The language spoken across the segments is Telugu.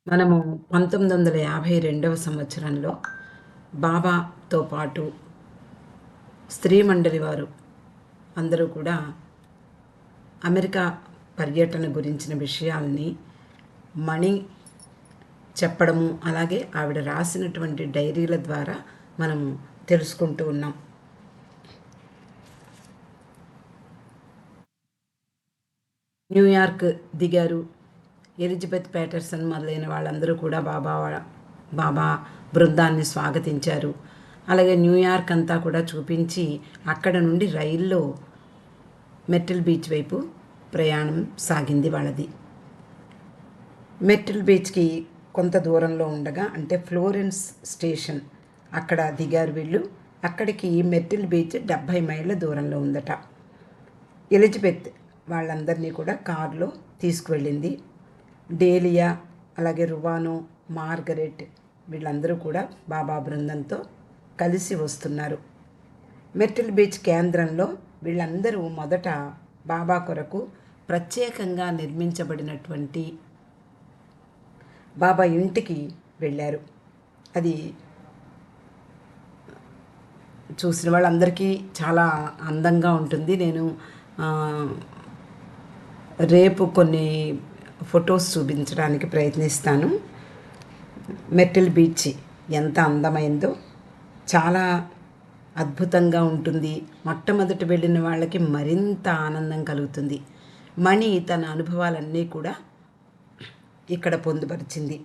మనము 1952వ సంవత్సరంలో బాబాతో పాటు స్త్రీ మండలి వారు అందరూ కూడా అమెరికా పర్యటన గురించిన విషయాల్ని మణి చెప్పడము, అలాగే ఆవిడ రాసినటువంటి డైరీల ద్వారా మనము తెలుసుకుంటూ ఉన్నాం. న్యూయార్క్ దిగారు. ఎలిజబెత్ ప్యాటర్సన్ మొదలైన వాళ్ళందరూ కూడా బాబా బృందాన్ని స్వాగతించారు. అలాగే న్యూయార్క్ అంతా కూడా చూపించి అక్కడ నుండి రైల్లో మెర్టిల్ బీచ్ వైపు ప్రయాణం సాగింది వాళ్ళది. మెర్టిల్ బీచ్కి కొంత దూరంలో ఉండగా, అంటే ఫ్లోరెన్స్ స్టేషన్ అక్కడ దిగారు వీళ్ళు. అక్కడికి మెర్టిల్ బీచ్ 70 మైళ్ళ దూరంలో ఉందట. ఎలిజబెత్ వాళ్ళందరినీ కూడా కారులో తీసుకువెళ్ళింది. డేలియా, అలాగే రువానో, మార్గరెట్ వీళ్ళందరూ కూడా బాబా బృందంతో కలిసి వస్తున్నారు. మెర్టిల్ బీచ్ కేంద్రంలో వీళ్ళందరూ మొదట బాబా కొరకు ప్రత్యేకంగా నిర్మించబడినటువంటి బాబా ఇంటికి వెళ్ళారు. అది చూసిన వాళ్ళందరికీ చాలా అందంగా ఉంటుంది. నేను రేపు కొన్ని ఫొటోస్ చూపించడానికి ప్రయత్నిస్తాను. మెర్టిల్ బీచ్ ఎంత అందమైందో, చాలా అద్భుతంగా ఉంటుంది. మొట్టమొదటి వెళ్ళిన వాళ్ళకి మరింత ఆనందం కలుగుతుంది. మణి తన అనుభవాలన్నీ కూడా ఇక్కడ పొందుపరిచింది.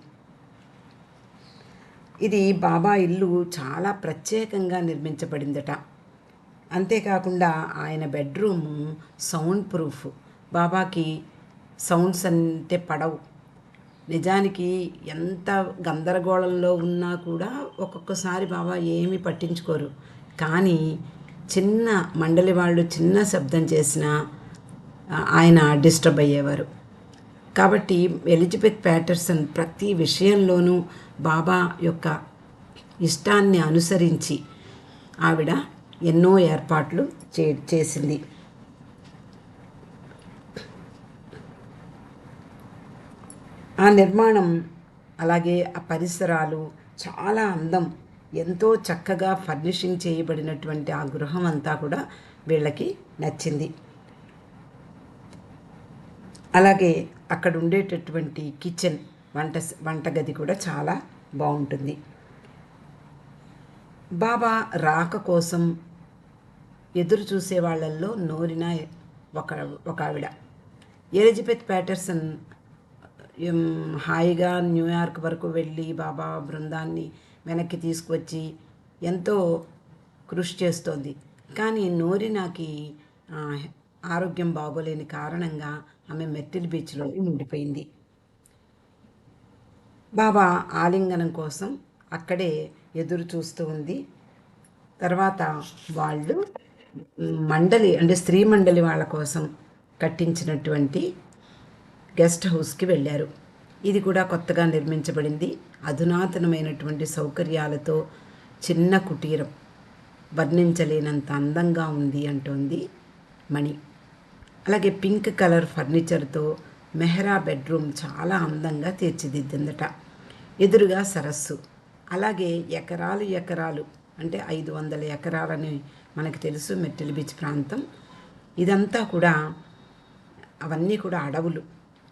ఇది బాబా ఇల్లు చాలా ప్రత్యేకంగా నిర్మించబడిందట. అంతేకాకుండా ఆయన బెడ్రూము సౌండ్ ప్రూఫ్. బాబాకి సౌండ్స్ అంటే పడవు. నిజానికి ఎంత గందరగోళంలో ఉన్నా కూడా ఒక్కొక్కసారి బాబా ఏమీ పట్టించుకోరు. కానీ చిన్న మండలి వాళ్ళు చిన్న శబ్దం చేసినా ఆయన డిస్టర్బ్ అయ్యేవారు. కాబట్టి ఎలిజబెత్ ప్యాటర్సన్ ప్రతి విషయంలోనూ బాబా యొక్క ఇష్టాన్ని అనుసరించి ఆవిడ ఎన్నో ఏర్పాట్లు చేసింది. ఆ నిర్మాణం, అలాగే ఆ పరిసరాలు చాలా అందం. ఎంతో చక్కగా ఫర్నిషింగ్ చేయబడినటువంటి ఆ గృహం అంతా కూడా వీళ్ళకి నచ్చింది. అలాగే అక్కడ ఉండేటటువంటి కిచెన్, వంటగది కూడా చాలా బాగుంటుంది. బాబా రాక కోసం ఎదురు చూసే వాళ్ళల్లో నోరిన ఒక ఆవిడ ఎలిజబెత్ ప్యాటర్సన్ హాయిగా న్యూయార్క్ వరకు వెళ్ళి బాబా బృందాన్ని వెనక్కి తీసుకువచ్చి ఎంతో కృషి చేస్తోంది. కానీ నోరినాకి ఆరోగ్యం బాగోలేని కారణంగా ఆమె మెర్టిల్ బీచ్లో ఉండిపోయింది. బాబా ఆలింగనం కోసం అక్కడే ఎదురు చూస్తూ ఉంది. తర్వాత వాళ్ళు మండలి, అంటే స్త్రీ మండలి వాళ్ళ కోసం కట్టించినటువంటి గెస్ట్ హౌస్కి వెళ్ళారు. ఇది కూడా కొత్తగా నిర్మించబడింది. అధునాతనమైనటువంటి సౌకర్యాలతో చిన్న కుటీరం, వర్ణించలేనంత అందంగా ఉంది అంటోంది మణి. అలాగే పింక్ కలర్ ఫర్నిచర్తో మెహరా బెడ్రూమ్ చాలా అందంగా తీర్చిదిద్దిందట. ఎదురుగా సరస్సు, అలాగే ఎకరాలు అంటే 500 ఎకరాలని మనకు తెలుసు మెర్టిల్ బీచ్ ప్రాంతం. ఇదంతా కూడా, అవన్నీ కూడా అడవులు.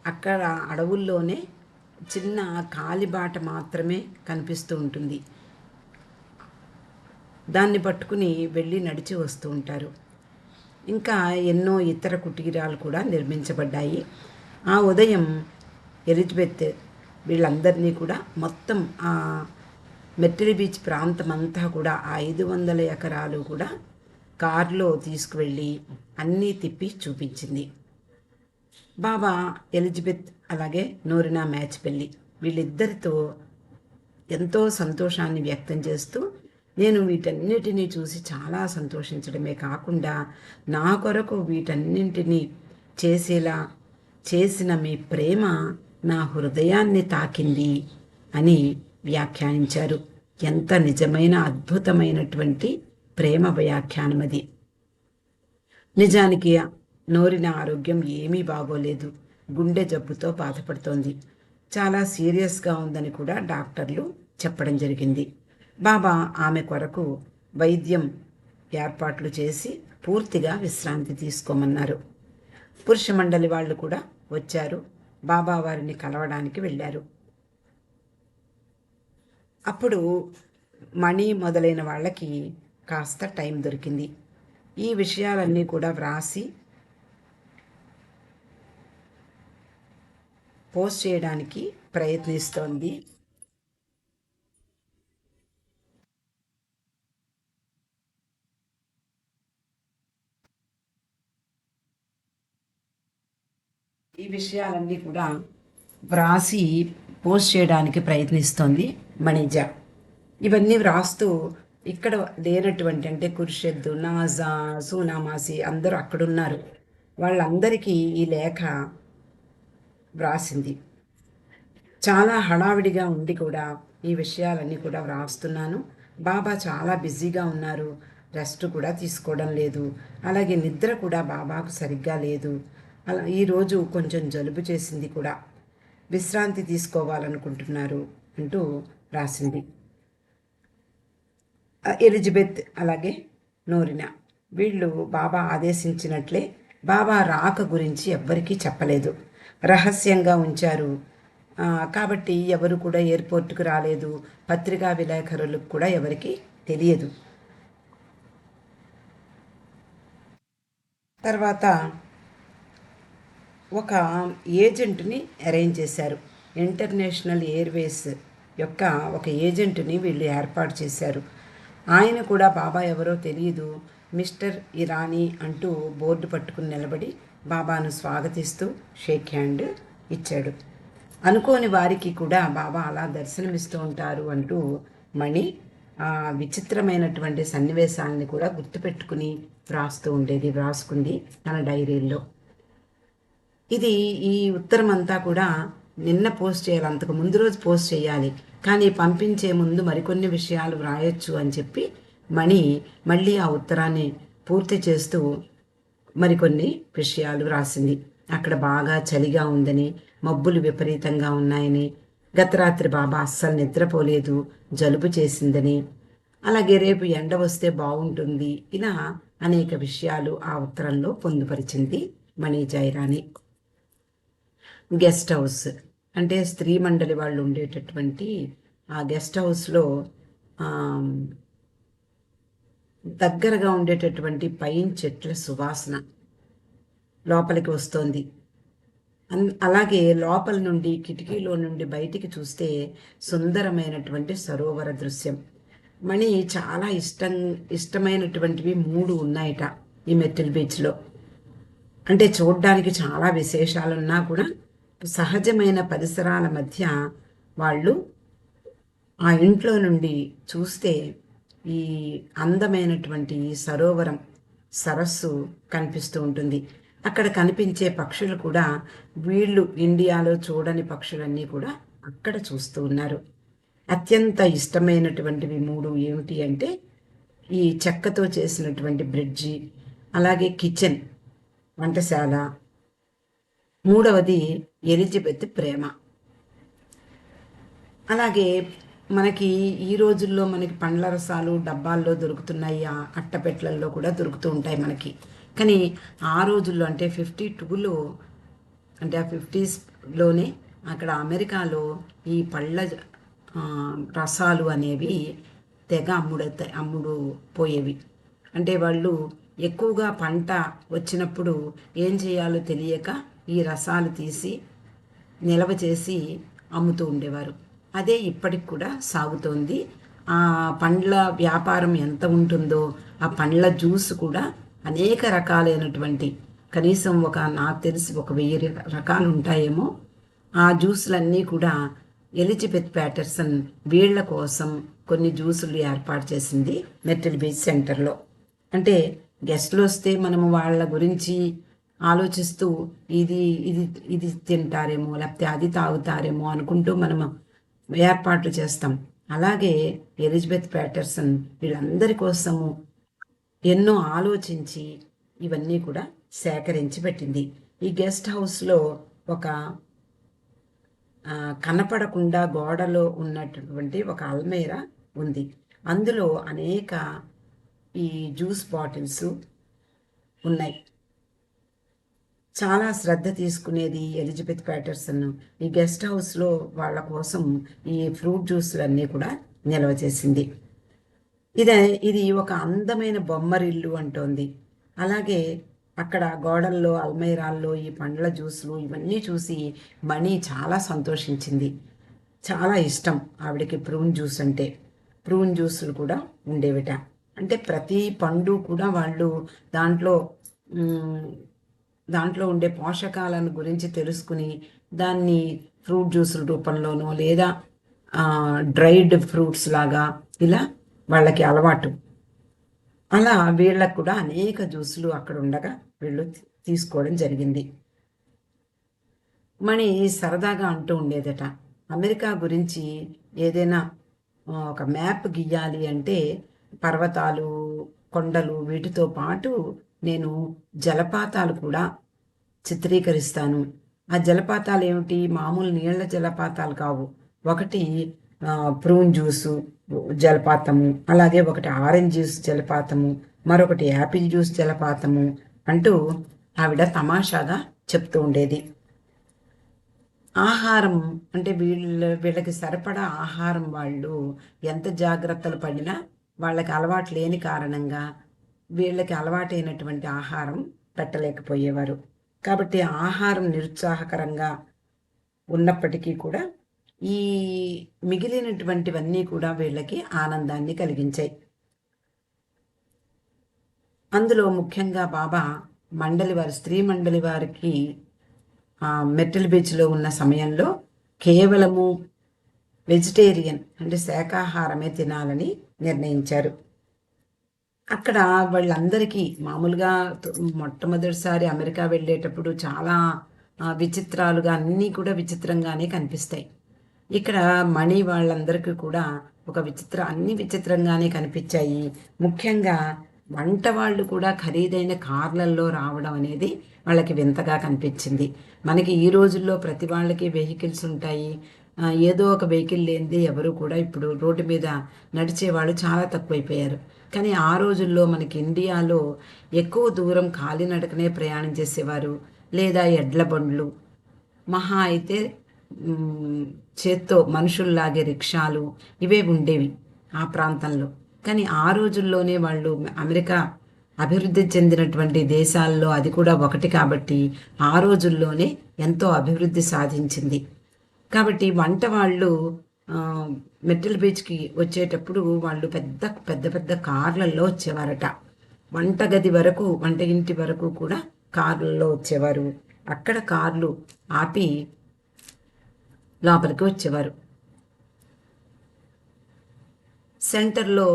అక్కడ అడవుల్లోనే చిన్న కాలిబాట మాత్రమే కనిపిస్తూ ఉంటుంది. దాన్ని పట్టుకుని వెళ్ళి నడిచి వస్తూ ఉంటారు. ఇంకా ఎన్నో ఇతర కుటీరాలు కూడా నిర్మించబడ్డాయి. ఆ ఉదయం ఎలిజబెత్ వీళ్ళందరినీ కూడా మొత్తం ఆ మెర్టిల్ బీచ్ ప్రాంతం అంతా కూడా 500 ఎకరాలు కూడా కారులో తీసుకువెళ్ళి అన్నీ తిప్పి చూపించింది. బాబా ఎలిజబెత్ అలాగే నోరినా మ్యాచ్ పెళ్ళి వీళ్ళిద్దరితో ఎంతో సంతోషాన్ని వ్యక్తం చేస్తూ, నేను వీటన్నిటినీ చూసి చాలా సంతోషించడమే కాకుండా నా కొరకు వీటన్నింటినీ చేసేలా చేసిన మీ ప్రేమ నా హృదయాన్ని తాకింది అని వ్యాఖ్యానించారు. ఎంత నిజమైన అద్భుతమైనటువంటి ప్రేమ వ్యాఖ్యానం అది. నిజానికి నోరిన ఆరోగ్యం ఏమీ బాగోలేదు. గుండె జబ్బుతో బాధపడుతోంది. చాలా సీరియస్గా ఉందని కూడా డాక్టర్లు చెప్పడం జరిగింది. బాబా ఆమె కొరకు వైద్యం ఏర్పాట్లు చేసి పూర్తిగా విశ్రాంతి తీసుకోమన్నారు. పురుష మండలి వాళ్ళు కూడా వచ్చారు, బాబా వారిని కలవడానికి వెళ్ళారు. అప్పుడు మణి మొదలైన వాళ్ళకి కాస్త టైం దొరికింది. ఈ విషయాలన్నీ కూడా వ్రాసి పోస్ట్ చేయడానికి ప్రయత్నిస్తోంది. ఈ విషయాలన్నీ కూడా వ్రాసి పోస్ట్ చేయడానికి ప్రయత్నిస్తోంది మణిజ. ఇవన్నీ వ్రాస్తూ ఇక్కడ లేనటువంటి అంటే కుర్షెద్దు, నాజా, సూనామాసి అందరూ అక్కడున్నారు. వాళ్ళందరికీ ఈ లేఖ వ్రాసింది. చాలా హడావిడిగా ఉండి కూడా ఈ విషయాలన్నీ కూడా వ్రాస్తున్నాను. బాబా చాలా బిజీగా ఉన్నారు, రెస్ట్ కూడా తీసుకోవడం లేదు, అలాగే నిద్ర కూడా బాబాకు సరిగ్గా లేదు. అలా ఈరోజు కొంచెం జలుబు చేసింది కూడా, విశ్రాంతి తీసుకోవాలనుకుంటున్నారు అంటూ రాసింది. ఎలిజబెత్ అలాగే నోరినా వీళ్ళు బాబా ఆదేశించినట్లే బాబా రాక గురించి ఎవ్వరికీ చెప్పలేదు, రహస్యంగా ఉంచారు. కాబట్టి ఎవరు కూడా ఎయిర్పోర్ట్కు రాలేదు, పత్రికా విలేకరులకు కూడా ఎవరికి తెలియదు. తర్వాత ఒక ఏజెంట్ని అరేంజ్ చేశారు. ఇంటర్నేషనల్ ఎయిర్వేస్ యొక్క ఒక ఏజెంట్ని వీళ్ళు ఏర్పాటు చేశారు. ఆయన కూడా బాబా ఎవరో తెలియదు, మిస్టర్ ఇరానీ అంటూ బోర్డు పట్టుకుని నిలబడి బాబాను స్వాగతిస్తూ షేక్ హ్యాండ్ ఇచ్చాడు. అనుకోని వారికి కూడా బాబా అలా దర్శనమిస్తూ ఉంటారు అంటూ మణి ఆ విచిత్రమైనటువంటి సన్నివేశాలని కూడా గుర్తుపెట్టుకుని వ్రాసుకుంది తన డైరీల్లో. ఇది ఈ ఉత్తరం అంతా కూడా నిన్న పోస్ట్ చేయాలి, అంతకు ముందు రోజు పోస్ట్ చేయాలి, కానీ పంపించే ముందు మరికొన్ని విషయాలు వ్రాయొచ్చు అని చెప్పి మణి మళ్ళీ ఆ ఉత్తరాన్ని పూర్తి చేస్తూ మరికొన్ని విషయాలు వ్రాసింది. అక్కడ బాగా చలిగా ఉందని, మబ్బులు విపరీతంగా ఉన్నాయని, గత రాత్రి బాబా అస్సలు నిద్రపోలేదు, జలుబు చేసిందని, అలాగే రేపు ఎండ వస్తే బాగుంటుంది, ఇలా అనేక విషయాలు ఆ ఉత్తరంలో పొందుపరిచింది మణి జైరాని. గెస్ట్ హౌస్ అంటే స్త్రీ మండలి వాళ్ళు ఉండేటటువంటి ఆ గెస్ట్ హౌస్లో దగ్గరగా ఉండేటటువంటి పైన్ చెట్ల సువాసన లోపలికి వస్తోంది. అలాగే లోపల నుండి కిటికీలో నుండి బయటికి చూస్తే సుందరమైనటువంటి సరోవర దృశ్యం. మణి చాలా ఇష్టమైనటువంటివి 3 ఉన్నాయట ఈ మెట్టిల్ బీచ్లో. అంటే చూడ్డానికి చాలా విశేషాలున్నా కూడా సహజమైన పరిసరాల మధ్య వాళ్ళు ఆ ఇంట్లో నుండి చూస్తే ఈ అందమైనటువంటి సరోవరం, సరస్సు కనిపిస్తూ ఉంటుంది. అక్కడ కనిపించే పక్షులు కూడా వీళ్ళు ఇండియాలో చూడని పక్షులన్నీ కూడా అక్కడ చూస్తూ ఉన్నారు. అత్యంత ఇష్టమైనటువంటివి 3 ఏమిటి అంటే ఈ చెక్కతో చేసినటువంటి బ్రిడ్జి, అలాగే కిచెన్ వంటశాల, 3వది ఎలిజబెత్ ప్రేమ. అలాగే మనకి ఈ రోజుల్లో మనకి పండ్ల రసాలు డబ్బాల్లో దొరుకుతున్నాయి, ఆ అట్టపెట్లల్లో కూడా దొరుకుతూ ఉంటాయి మనకి. కానీ ఆ రోజుల్లో అంటే 52లో అంటే ఆ 50స్లోనే అక్కడ అమెరికాలో ఈ పళ్ళ రసాలు అనేవి తెగ అమ్ముడు పోయేవి. అంటే వాళ్ళు ఎక్కువగా పంట వచ్చినప్పుడు ఏం చేయాలో తెలియక ఈ రసాలు తీసి నిల్వ చేసి అమ్ముతూ ఉండేవారు. అదే ఇప్పటికి కూడా సాగుతోంది. ఆ పండ్ల వ్యాపారం ఎంత ఉంటుందో ఆ పండ్ల జ్యూస్ కూడా అనేక రకాలైనటువంటి, కనీసం నాకు తెలిసి 1000 రకాలు ఉంటాయేమో. ఆ జ్యూసులన్నీ కూడా ఎలిజబెత్ ప్యాటర్సన్ వీళ్ల కోసం కొన్ని జ్యూసులు ఏర్పాటు చేసింది మెర్టిల్ బీచ్ సెంటర్లో. అంటే గెస్ట్లు వస్తే మనము వాళ్ళ గురించి ఆలోచిస్తూ ఇది ఇది ఇది తింటారేమో లేకపోతే అది తాగుతారేమో అనుకుంటూ మనము ఏర్పాట్లు చేస్తాం. అలాగే ఎలిజబెత్ ప్యాటర్సన్ వీళ్ళందరి కోసము ఎన్నో ఆలోచించి ఇవన్నీ కూడా సేకరించి పెట్టింది. ఈ గెస్ట్ హౌస్లో ఒక కనపడకుండా గోడలో ఉన్నటువంటి ఒక అల్మేరా ఉంది. అందులో అనేక ఈ జ్యూస్ బాటిల్స్ ఉన్నాయి. చాలా శ్రద్ధ తీసుకునేది ఎలిజబెత్ ప్యాటర్సన్. ఈ గెస్ట్ హౌస్లో వాళ్ళ కోసం ఈ ఫ్రూట్ జ్యూస్లన్నీ కూడా నిల్వ చేసింది. ఇది ఒక అందమైన బొమ్మరిల్లు అంటోంది. అలాగే అక్కడ గోడల్లో అల్మైరాల్లో ఈ పండ్ల జ్యూసులు ఇవన్నీ చూసి మణి చాలా సంతోషించింది. చాలా ఇష్టం ఆవిడకి ప్రూన్ జ్యూస్ అంటే. ప్రూన్ జ్యూసులు కూడా ఉండేవిట. అంటే ప్రతి పండు కూడా వాళ్ళు దాంట్లో దాంట్లో ఉండే పోషకాలను గురించి తెలుసుకుని దాన్ని ఫ్రూట్ జ్యూసుల రూపంలోనో లేదా డ్రైడ్ ఫ్రూట్స్ లాగా ఇలా వాళ్ళకి అలవాటు. అలా వీళ్ళకు కూడా అనేక జ్యూసులు అక్కడ ఉండగా వీళ్ళు తీసుకోవడం జరిగింది. మణి సరదాగా అంటూ ఉండేదట, అమెరికా గురించి ఏదైనా ఒక మ్యాప్ గీయాలి అంటే పర్వతాలు, కొండలు వీటితో పాటు నేను జలపాతాలు కూడా చిత్రీకరిస్తాను. ఆ జలపాతాలు ఏమిటి? మామూలు నీళ్ల జలపాతాలు కావు. ఒకటి ప్రూన్ జ్యూసు జలపాతము, అలాగే ఒకటి ఆరెంజ్ జ్యూస్ జలపాతము, మరొకటి యాపిల్ జ్యూస్ జలపాతము అంటూ ఆవిడ తమాషాగా చెప్తూ ఉండేది. ఆహారం అంటే వీళ్ళకి సరిపడా ఆహారం వాళ్ళు ఎంత జాగ్రత్తలు పడినా వాళ్ళకి అలవాటు లేని కారణంగా వీళ్ళకి అలవాటైనటువంటి ఆహారం పెట్టలేకపోయేవారు. కాబట్టి ఆహారం నిరుత్సాహకరంగా ఉన్నప్పటికీ కూడా ఈ మిగిలినటువంటివన్నీ కూడా వీళ్ళకి ఆనందాన్ని కలిగించాయి. అందులో ముఖ్యంగా బాబా స్త్రీ మండలి వారికి మెట్టల్ బీచ్లో ఉన్న సమయంలో కేవలము వెజిటేరియన్ అంటే శాకాహారమే తినాలని నిర్ణయించారు. అక్కడ వాళ్ళందరికీ మామూలుగా మొట్టమొదటిసారి అమెరికా వెళ్ళేటప్పుడు చాలా విచిత్రాలుగా అన్నీ కూడా విచిత్రంగానే కనిపిస్తాయి. ఇక్కడ మణి వాళ్ళందరికీ కూడా అన్ని విచిత్రంగానే కనిపించాయి. ముఖ్యంగా వంట వాళ్ళు కూడా ఖరీదైన కార్లల్లో రావడం అనేది వాళ్ళకి వింతగా కనిపించింది. మనకి ఈ రోజుల్లో ప్రతి వాళ్ళకి వెహికల్స్ ఉంటాయి. ఏదో ఒక వెహికల్ లేనిది ఎవరు కూడా ఇప్పుడు రోడ్డు మీద నడిచేవాళ్ళు చాలా తక్కువైపోయారు. కానీ ఆ రోజుల్లో మనకి ఇండియాలో ఎక్కువ దూరం కాలినడకనే ప్రయాణం చేసేవారు, లేదా ఎడ్ల బండ్లు, మహా అయితే చేత్తో మనుషుల్లాగే రిక్షాలు ఇవే ఉండేవి ఆ ప్రాంతంలో. కానీ ఆ రోజుల్లోనే వాళ్ళు అమెరికా అభివృద్ధి చెందినటువంటి దేశాల్లో అది కూడా ఒకటి కాబట్టి ఆ రోజుల్లోనే ఎంతో అభివృద్ధి సాధించింది. కాబట్టి వంట వాళ్ళు మెట్టల్ బీచ్కి వచ్చేటప్పుడు వాళ్ళు పెద్ద పెద్ద పెద్ద కార్లలో వచ్చేవారట. వంట ఇంటి వరకు కూడా కార్లలో వచ్చేవారు. అక్కడ కార్లు ఆపి లోపలికి వచ్చేవారు. సెంటర్లో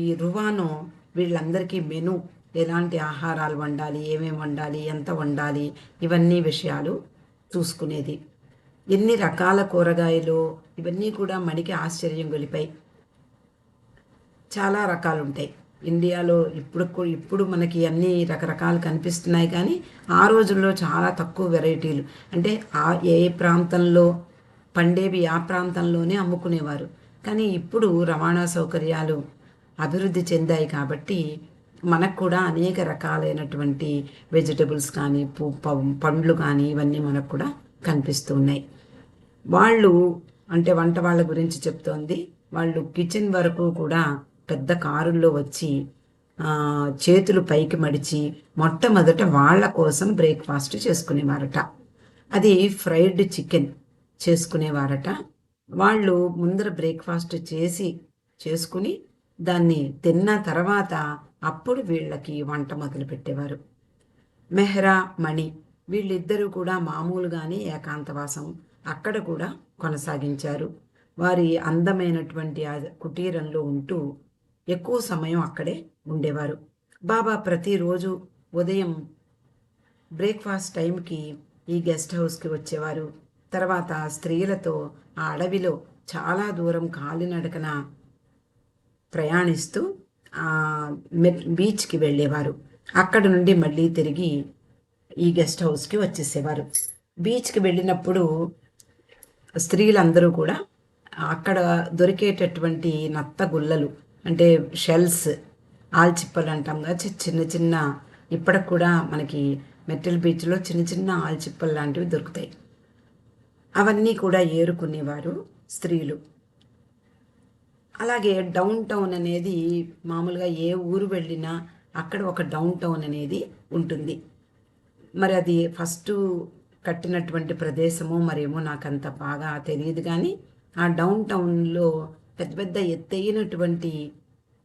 ఈ రువానో వీళ్ళందరికీ మెను, ఎలాంటి ఆహారాలు వండాలి, ఏమేమి వండాలి, ఎంత వండాలి, ఇవన్నీ విషయాలు చూసుకునేది. ఎన్ని రకాల కూరగాయలు ఇవన్నీ కూడా మణికి ఆశ్చర్యం గొలిపాయి. చాలా రకాలు ఉంటాయి ఇండియాలో. ఇప్పుడు మనకి అన్ని రకరకాలు కనిపిస్తున్నాయి, కానీ ఆ రోజుల్లో చాలా తక్కువ వెరైటీలు. అంటే ఏ ప్రాంతంలో పండేవి ఆ ప్రాంతంలోనే అమ్ముకునేవారు. కానీ ఇప్పుడు రవాణా సౌకర్యాలు అభివృద్ధి చెందాయి కాబట్టి మనకు కూడా అనేక రకాలైనటువంటి వెజిటబుల్స్ కానీ పండ్లు కానీ ఇవన్నీ మనకు కూడా కనిపిస్తూ ఉన్నాయి. వాళ్ళు అంటే వంట వాళ్ళ గురించి చెప్తోంది. వాళ్ళు కిచెన్ వరకు కూడా పెద్ద కారుల్లో వచ్చి చేతులు పైకి మడిచి మొట్టమొదట వాళ్ళ కోసం బ్రేక్ఫాస్ట్ చేసుకునేవారట. అది ఫ్రైడ్ చికెన్ చేసుకునేవారట. వాళ్ళు ముందర బ్రేక్ఫాస్ట్ చేసుకుని దాన్ని తిన్న తర్వాత అప్పుడు వీళ్ళకి వంట మొదలు పెట్టేవారు. మెహ్రా, మణి వీళ్ళిద్దరూ కూడా మామూలుగానే ఏకాంతవాసం అక్కడ కూడా కొనసాగించారు. వారి అందమైనటువంటి ఆ కుటీరంలో ఉంటూ ఎక్కువ సమయం అక్కడే ఉండేవారు. బాబా ప్రతిరోజు ఉదయం బ్రేక్ఫాస్ట్ టైంకి ఈ గెస్ట్ హౌస్కి వచ్చేవారు. తర్వాత స్త్రీలతో ఆ అడవిలో చాలా దూరం కాలినడకన ప్రయాణిస్తూ బీచ్కి వెళ్ళేవారు. అక్కడ నుండి మళ్ళీ తిరిగి ఈ గెస్ట్ హౌస్కి వచ్చేసేవారు. బీచ్కి వెళ్ళినప్పుడు స్త్రీలందరూ కూడా అక్కడ దొరికేటటువంటి నత్త గుల్లలు అంటే షెల్స్, ఆల్చిప్పలు అంటాం కదా, చిన్న చిన్న ఇప్పటికి కూడా మనకి మెట్టల్ బీచ్లో చిన్న చిన్న ఆల్చిప్పలు లాంటివి దొరుకుతాయి. అవన్నీ కూడా ఏరుకునేవారు స్త్రీలు. అలాగే డౌన్ టౌన్ అనేది మామూలుగా ఏ ఊరు వెళ్ళినా అక్కడ ఒక డౌన్ టౌన్ అనేది ఉంటుంది. మరి అది ఫస్ట్ కట్టినటువంటి ప్రదేశమో మరేమో నాకంత బాగా తెలియదు, కానీ ఆ డౌన్ టౌన్లో పెద్ద పెద్ద ఎత్తైనటువంటి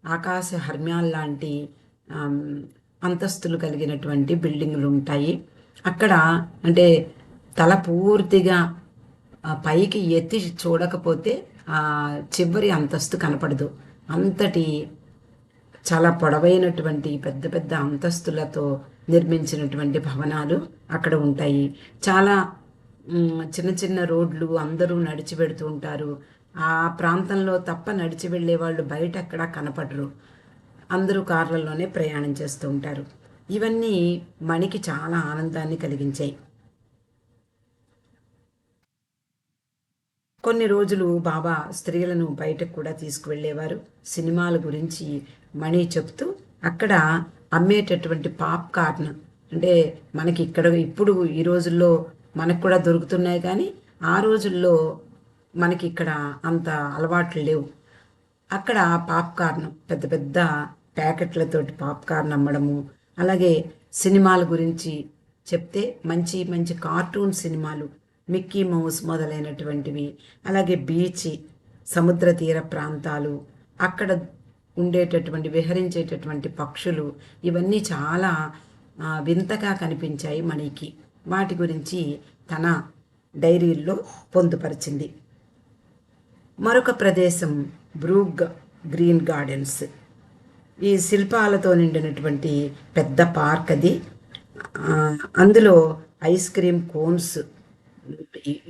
ఆకాశ హర్మ్యాల్ లాంటి అంతస్తులు కలిగినటువంటి బిల్డింగులు ఉంటాయి. అక్కడ అంటే తల పూర్తిగా పైకి ఎత్తి చూడకపోతే ఆ చివరి అంతస్తు కనపడదు. అంతటి చాలా పొడవైనటువంటి పెద్ద పెద్ద అంతస్తులతో నిర్మించినటువంటి భవనాలు అక్కడ ఉంటాయి. చాలా చిన్న చిన్న రోడ్లు, అందరూ నడిచి వెడుతూ ఉంటారు. ఆ ప్రాంతంలో తప్ప నడిచి వెళ్ళే వాళ్ళు బయట ఎక్కడా కనపడరు. అందరూ కార్లలోనే ప్రయాణం చేస్తూ ఉంటారు. ఇవన్నీ మణికి చాలా ఆనందాన్ని కలిగించాయి. కొన్ని రోజులు బాబా స్త్రీలను బయటకు కూడా తీసుకువెళ్ళేవారు. సినిమాల గురించి మణి చెప్తూ అక్కడ అమ్మేటటువంటి పాప్కార్న్ అంటే మనకి ఇక్కడ ఇప్పుడు ఈ రోజుల్లో మనకు కూడా దొరుకుతున్నాయి, కానీ ఆ రోజుల్లో మనకి ఇక్కడ అంత అలవాట్లు లేవు. అక్కడ పాప్కార్న్ పెద్ద పెద్ద ప్యాకెట్లతోటి పాప్కార్న్ అమ్మడము, అలాగే సినిమాల గురించి చెప్తే మంచి మంచి కార్టూన్ సినిమాలు, మిక్కీ మౌస్ మొదలైనటువంటివి, అలాగే బీచ్, సముద్ర తీర ప్రాంతాలు, అక్కడ ఉండేటటువంటి విహరించేటటువంటి పక్షులు, ఇవన్నీ చాలా వింతగా కనిపించాయి మణికి. వాటి గురించి తన డైరీల్లో పొందుపరిచింది. మరొక ప్రదేశం బ్రూక్ గ్రీన్ గార్డెన్స్. ఈ శిల్పాలతో నిండినటువంటి పెద్ద పార్క్ అది. అందులో ఐస్ క్రీమ్ కోన్స్,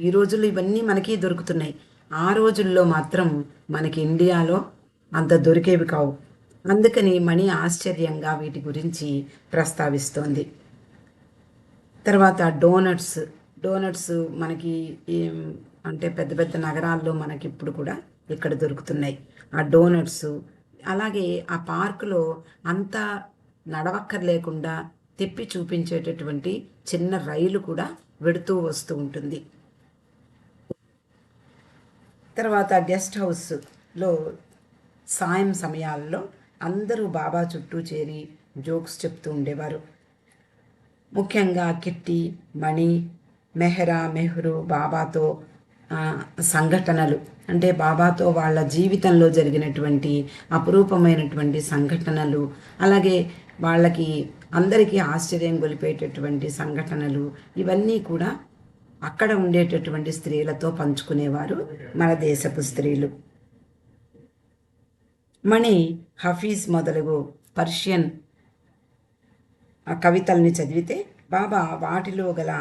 ఈ రోజుల్లో ఇవన్నీ మనకి దొరుకుతున్నాయి. ఆ రోజుల్లో మాత్రం మనకి ఇండియాలో అంత దొరికేవి కావు. అందుకని మణి ఆశ్చర్యంగా వీటి గురించి ప్రస్తావిస్తోంది. తర్వాత డోనట్స్ మనకి అంటే పెద్ద పెద్ద నగరాల్లో మనకి ఇప్పుడు కూడా ఇక్కడ దొరుకుతున్నాయి ఆ డోనట్స్. అలాగే ఆ పార్కులో అంతా నడవక్కర్లేకుండా తిప్పి చూపించేటటువంటి చిన్న రైలు కూడా వెడుతూ వస్తూ ఉంటుంది. తర్వాత గెస్ట్ హౌస్లో సాయం సమయాల్లో అందరూ బాబా చుట్టూ చేరి జోక్స్ చెప్తూ ఉండేవారు. ముఖ్యంగా కిట్టి, మణి, మెహ్రూ బాబాతో సంఘటనలు అంటే బాబాతో వాళ్ళ జీవితంలో జరిగినటువంటి అపురూపమైనటువంటి సంఘటనలు, అలాగే వాళ్ళకి అందరికీ ఆశ్చర్యం గొలిపేటటువంటి సంఘటనలు, ఇవన్నీ కూడా అక్కడ ఉండేటటువంటి స్త్రీలతో పంచుకునేవారు మన దేశపు స్త్రీలు. మణి హఫీజ్ మొదలగు పర్షియన్ కవితల్ని చదివితే బాబా వాటిలో గల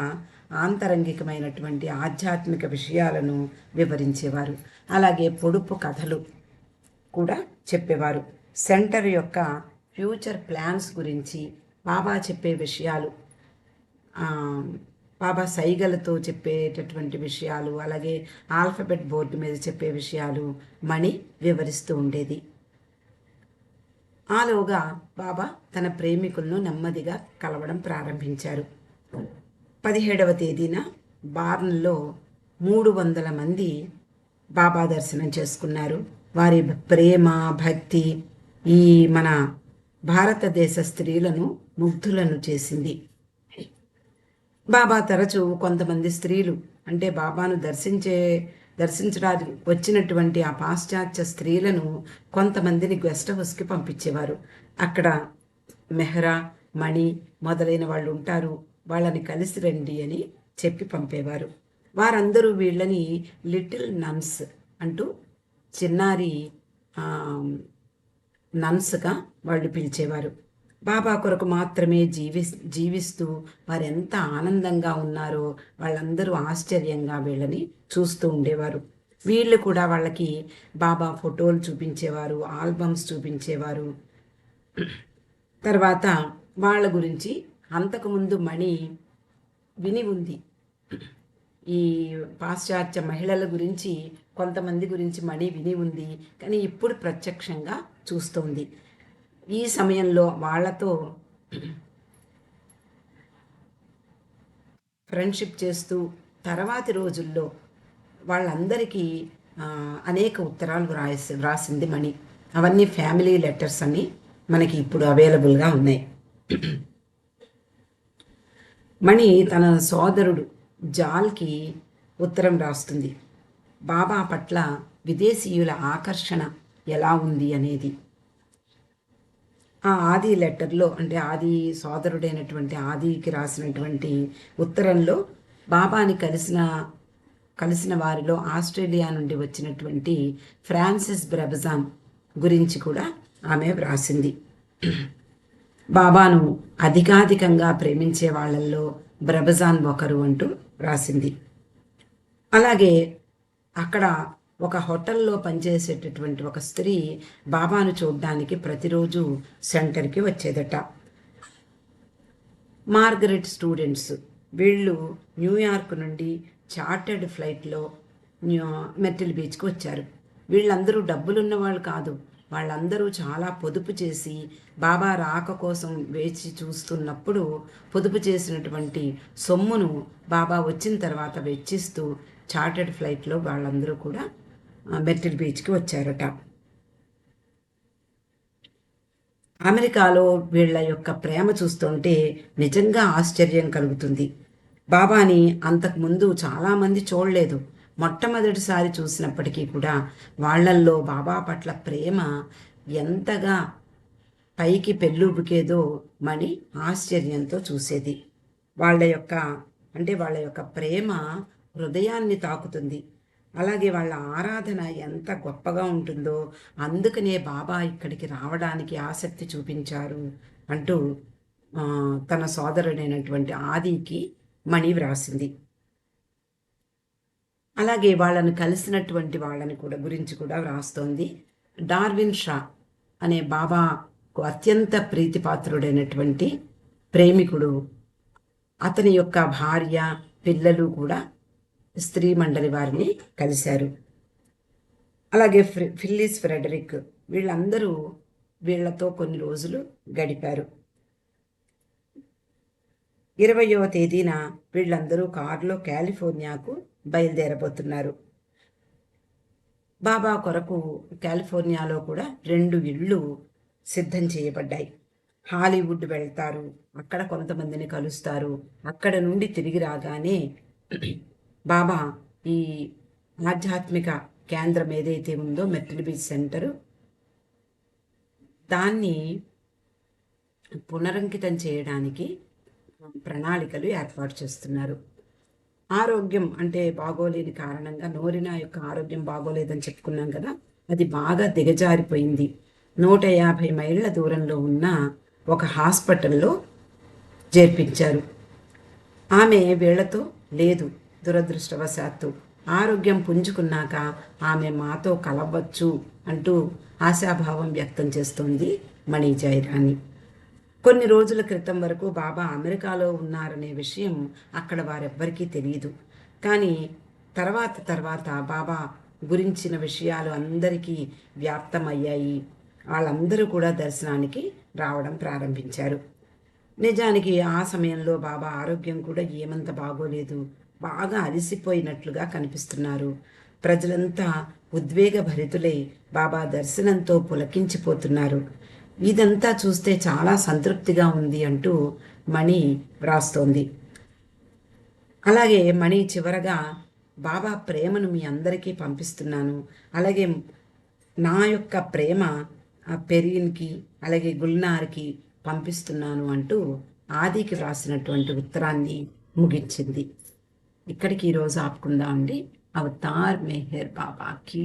ఆంతరంగికమైనటువంటి ఆధ్యాత్మిక విషయాలను వివరించేవారు. అలాగే పొడుపు కథలు కూడా చెప్పేవారు. సెంటర్ యొక్క ఫ్యూచర్ ప్లాన్స్ గురించి బాబా చెప్పే విషయాలు, బాబా సైగలతో చెప్పేటటువంటి విషయాలు, అలాగే ఆల్ఫబెట్ బోర్డు మీద చెప్పే విషయాలు మణి వివరిస్తూ ఉండేది. ఆలోగా బాబా తన ప్రేమికులను నెమ్మదిగా కలవడం ప్రారంభించారు. 17వ తేదీన బార్న్లో 300 మంది బాబా దర్శనం చేసుకున్నారు. వారి ప్రేమ, భక్తి ఈ మన భారతదేశ స్త్రీలను ముగ్ధులను చేసింది. బాబా తరచూ కొంతమంది స్త్రీలు అంటే బాబాను దర్శించడానికి వచ్చినటువంటి ఆ పాశ్చాత్య స్త్రీలను కొంతమందిని గెస్ట్ హౌస్కి పంపించేవారు. అక్కడ మెహ్రా, మణి మొదలైన వాళ్ళు ఉంటారు, వాళ్ళని కలిసి రండి అని చెప్పి పంపేవారు. వారందరూ వీళ్ళని లిటిల్ నన్స్ అంటూ చిన్నారి నన్స్గా వాళ్ళు పిలిచేవారు. బాబా కొరకు మాత్రమే జీవిస్తూ వారు ఎంత ఆనందంగా ఉన్నారో వాళ్ళందరూ ఆశ్చర్యంగా వీళ్ళని చూస్తూ ఉండేవారు. వీళ్ళు కూడా వాళ్ళకి బాబా ఫోటోలు చూపించేవారు, ఆల్బమ్స్ చూపించేవారు. తర్వాత వాళ్ళ గురించి అంతకుముందు మణి విని ఉంది. ఈ పాశ్చాత్య మహిళల గురించి కొంతమంది గురించి మణి విని ఉంది, కానీ ఇప్పుడు ప్రత్యక్షంగా చూస్తోంది. ఈ సమయంలో వాళ్ళతో ఫ్రెండ్షిప్ చేస్తూ తర్వాతి రోజుల్లో వాళ్ళందరికీ అనేక ఉత్తరాలు వ్రాసింది మణి. అవన్నీ ఫ్యామిలీ లెటర్స్ అని మనకి ఇప్పుడు అవైలబుల్గా ఉన్నాయి. మణి తన సోదరుడు జాల్కి ఉత్తరం రాస్తుంది, బాబా పట్ల విదేశీయుల ఆకర్షణ ఎలా ఉంది అనేది. ఆ ఆది లెటర్లో, అంటే ఆది సోదరుడైనటువంటి ఆదికి రాసినటువంటి ఉత్తరంలో బాబాని కలిసిన వారిలో ఆస్ట్రేలియా నుండి వచ్చినటువంటి ఫ్రాన్సిస్ బ్రెబజాన్ గురించి కూడా ఆమె వ్రాసింది. బాబాను అధికాధికంగా ప్రేమించే వాళ్ళల్లో బ్రెబజాన్ ఒకరు అంటూ రాసింది. అలాగే అక్కడ ఒక హోటల్లో పనిచేసేటటువంటి ఒక స్త్రీ బాబాను చూడడానికి ప్రతిరోజు సెంటర్కి వచ్చేదట. మార్గరెట్ స్టూడెంట్స్ వీళ్ళు న్యూయార్క్ నుండి చార్టర్డ్ ఫ్లైట్లో మెర్టిల్ బీచ్కి వచ్చారు. వీళ్ళందరూ డబ్బులున్న వాళ్ళు కాదు, వాళ్ళందరూ చాలా పొదుపు చేసి బాబా రాక కోసం వేచి చూస్తున్నప్పుడు పొదుపు చేసినటువంటి సొమ్మును బాబా వచ్చిన తర్వాత వెచ్చిస్తూ చార్టర్డ్ ఫ్లైట్లో వాళ్ళందరూ కూడా మెర్టిల్ బీచ్కి వచ్చారట. అమెరికాలో వీళ్ళ యొక్క ప్రేమ చూస్తుంటే నిజంగా ఆశ్చర్యం కలుగుతుంది. బాబాని అంతకుముందు చాలామంది చూడలేదు. మొట్టమొదటిసారి చూసినప్పటికీ కూడా వాళ్ళల్లో బాబా పట్ల ప్రేమ ఎంతగా పైకి పెళ్ళుబుకేదో మణి ఆశ్చర్యంతో చూసేది. వాళ్ళ యొక్క ప్రేమ హృదయాన్ని తాకుతుంది. అలాగే వాళ్ళ ఆరాధన ఎంత గొప్పగా ఉంటుందో అందుకనే బాబా ఇక్కడికి రావడానికి ఆసక్తి చూపించారు అంటూ తన సోదరుడైనటువంటి ఆదికి మణి వ్రాసింది. అలాగే వాళ్ళను కలిసినటువంటి వాళ్ళని గురించి కూడా వ్రాస్తోంది. డార్విన్ షా అనే బాబాకు అత్యంత ప్రీతిపాత్రుడైనటువంటి ప్రేమికుడు, అతని యొక్క భార్య పిల్లలు కూడా స్త్రీ మండలి వారిని కలిశారు. అలాగే ఫిల్లిస్ ఫ్రెడరిక్ వీళ్ళందరూ వీళ్లతో కొన్ని రోజులు గడిపారు. 20వ తేదీన వీళ్ళందరూ కారులో కాలిఫోర్నియాకు బయలుదేరబోతున్నారు. బాబా కొరకు కాలిఫోర్నియాలో కూడా 2 ఇళ్ళు సిద్ధం చేయబడ్డాయి. హాలీవుడ్ వెళ్తారు, అక్కడ కొంతమందిని కలుస్తారు. అక్కడ నుండి తిరిగి రాగానే బాబా ఈ ఆధ్యాత్మిక కేంద్రం ఏదైతే ఉందో మెర్టిల్ బీచ్ సెంటరు, దాన్ని పునరంకితం చేయడానికి ప్రణాళికలు ఏర్పాటు చేస్తున్నారు. ఆరోగ్యం అంటే బాగోలేని కారణంగా నోరినా యొక్క ఆరోగ్యం బాగోలేదని చెప్పుకున్నాం కదా, అది బాగా దిగజారిపోయింది. 150 మైళ్ళ దూరంలో ఉన్న ఒక హాస్పిటల్లో చేర్పించారు. ఆమె వీళ్లతో లేదు. దురదృష్టవశాత్తు ఆరోగ్యం పుంజుకున్నాక ఆమె మాతో కలవచ్చు అంటూ ఆశాభావం వ్యక్తం చేస్తోంది మణి జయరాణి. కొన్ని రోజుల క్రితం వరకు బాబా అమెరికాలో ఉన్నారనే విషయం అక్కడ వారెవ్వరికీ తెలియదు. కానీ తర్వాత బాబా గురించిన విషయాలు అందరికీ వ్యాప్తమయ్యాయి. వాళ్ళందరూ కూడా దర్శనానికి రావడం ప్రారంభించారు. నిజానికి ఆ సమయంలో బాబా ఆరోగ్యం కూడా ఏమంత బాగోలేదు. బాగా అలసిపోయినట్లుగా కనిపిస్తున్నారు. ప్రజలంతా ఉద్వేగభరితులై బాబా దర్శనంతో పులకించిపోతున్నారు. ఇదంతా చూస్తే చాలా సంతృప్తిగా ఉంది అంటూ మణి వ్రాస్తోంది. అలాగే మణి చివరగా బాబా ప్రేమను మీ అందరికీ పంపిస్తున్నాను, అలాగే నా యొక్క ప్రేమ పెరీన్కి అలాగే గుల్నార్కి పంపిస్తున్నాను అంటూ ఆదికి వ్రాసినటువంటి ఉత్తరాన్ని ముగించింది. ఇక్కడికి ఈరోజు ఆపుకుందామండి. అవతార్ మెహర్ బాబాకి